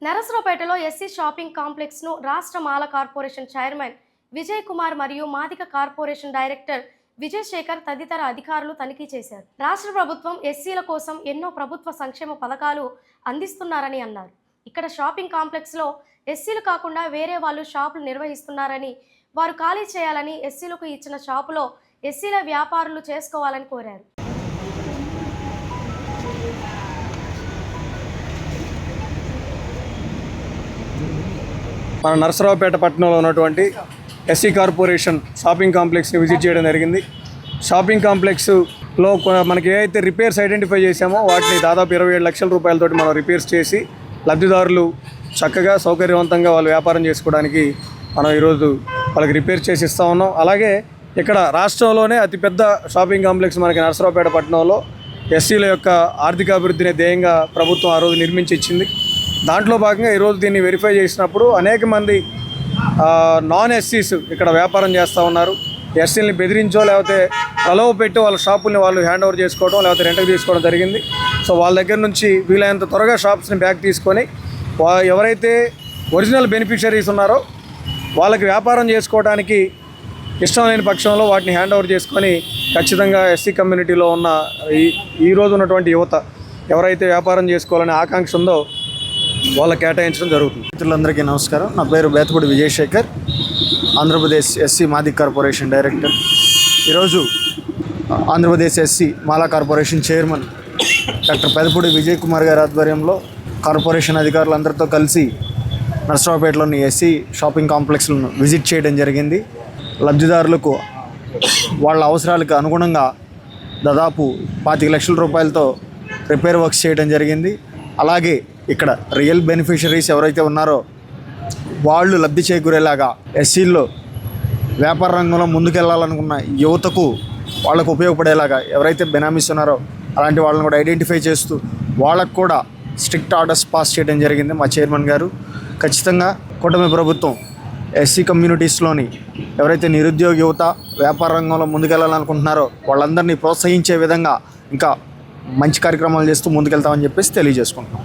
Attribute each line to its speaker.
Speaker 1: నరసరావుపేటలో SC shopping complex ను రాష్ట్ర మాల corporation chairman Vijay Kumar మరియు మాదిక కార్పొరేషన్ డైరెక్టర్ విజయ్ శేఖర్ తదితర అధికారులు తనిఖీ చేశారు. రాష్ట్ర ప్రభుత్వం ఎస్సీల కోసం ఎన్నో ప్రభుత్వ సంక్షేమ పథకాలు అందిస్తున్నారని అన్నారు. ఇక్కడ షాపింగ్ కాంప్లెక్స్ లో ఎస్సీలు కాకుండా వేరే వాళ్ళు షాపులు నిర్వహిస్తున్నారని, వారు ఖాళీ చేయాలని, ఎస్సీలకు ఇచ్చిన షాపులో ఎస్సీల వ్యాపారులు చేసుకోవాలని కోరారు.
Speaker 2: మన నరసరావుపేట పట్టణంలో ఉన్నటువంటి ఎస్సీ కార్పొరేషన్ షాపింగ్ కాంప్లెక్స్ని విజిట్ చేయడం జరిగింది. షాపింగ్ కాంప్లెక్స్లో మనకి ఏదైతే రిపేర్స్ ఐడెంటిఫై చేసామో వాటిని దాదాపు 27 లక్షల రూపాయలతోటి మనం రిపేర్స్ చేసి లబ్ధిదారులు చక్కగా సౌకర్యవంతంగా వాళ్ళు వ్యాపారం చేసుకోవడానికి మనం ఈరోజు వాళ్ళకి రిపేర్ చేసి ఇస్తూ ఉన్నాం. అలాగే ఇక్కడ రాష్ట్రంలోనే అతిపెద్ద షాపింగ్ కాంప్లెక్స్ మనకి నరసరావుపేట పట్టణంలో ఎస్సీల యొక్క ఆర్థికాభివృద్ధిని ధ్యేయంగా ప్రభుత్వం ఆ రోజు నిర్మించి ఇచ్చింది. దాంట్లో భాగంగా ఈరోజు దీన్ని వెరిఫై చేసినప్పుడు అనేక మంది నాన్ ఎస్సీస్ ఇక్కడ వ్యాపారం చేస్తూ ఉన్నారు. ఎస్సీలని బెదిరించో లేకపోతే ప్రలోభ పెట్టి వాళ్ళ షాపుల్ని వాళ్ళు హ్యాండ్ ఓవర్ చేసుకోవడం లేకపోతే రెంట్కి తీసుకోవడం జరిగింది. సో వాళ్ళ దగ్గర నుంచి వీలైనంత త్వరగా షాప్స్ని బ్యాక్ తీసుకొని ఎవరైతే ఒరిజినల్ బెనిఫిషరీస్ ఉన్నారో వాళ్ళకి వ్యాపారం చేసుకోవడానికి ఇష్టం లేని పక్షంలో వాటిని హ్యాండ్ ఓవర్ చేసుకొని ఖచ్చితంగా ఎస్సీ కమ్యూనిటీలో ఉన్న ఈ రోజు ఉన్నటువంటి యువత ఎవరైతే వ్యాపారం చేసుకోవాలనే ఆకాంక్ష ఉందో వాళ్ళకి కేటాయించడం జరుగుతుంది.
Speaker 3: మిత్రులందరికీ నమస్కారం. నా పేరు Bethapudi Vijay Shekhar, Andhra Pradesh SC Madiga corporation director. ఈరోజు Andhra Pradesh SC Mala corporation chairman doctor Pedapudi Vijay Kumar గారి ఆధ్వర్యంలో కార్పొరేషన్ అధికారులందరితో కలిసి నరసరావుపేటలోని ఎస్సీ షాపింగ్ కాంప్లెక్స్లను విజిట్ చేయడం జరిగింది. లబ్ధిదారులకు వాళ్ళ అవసరాలకు అనుగుణంగా దాదాపు 25 లక్షల రూపాయలతో రిపేర్ వర్క్స్ చేయడం జరిగింది. అలాగే ఇక్కడ రియల్ బెనిఫిషరీస్ ఎవరైతే ఉన్నారో వాళ్ళు లబ్ధి చేకూరేలాగా ఎస్సీల్లో వ్యాపార రంగంలో ముందుకెళ్లాలనుకున్న యువతకు వాళ్ళకు ఉపయోగపడేలాగా ఎవరైతే బెనామీస్ ఉన్నారో అలాంటి వాళ్ళని కూడా ఐడెంటిఫై చేస్తూ వాళ్ళకు కూడా స్ట్రిక్ట్ ఆర్డర్స్ పాస్ చేయడం జరిగింది మా చైర్మన్ గారు. ఖచ్చితంగా కూటమి ప్రభుత్వం ఎస్సీ కమ్యూనిటీస్లోని ఎవరైతే నిరుద్యోగ యువత వ్యాపార రంగంలో ముందుకెళ్లాలనుకుంటున్నారో వాళ్ళందరినీ ప్రోత్సహించే విధంగా ఇంకా మంచి కార్యక్రమాలు చేస్తూ ముందుకెళ్తామని చెప్పేసి తెలియజేసుకుంటున్నాం.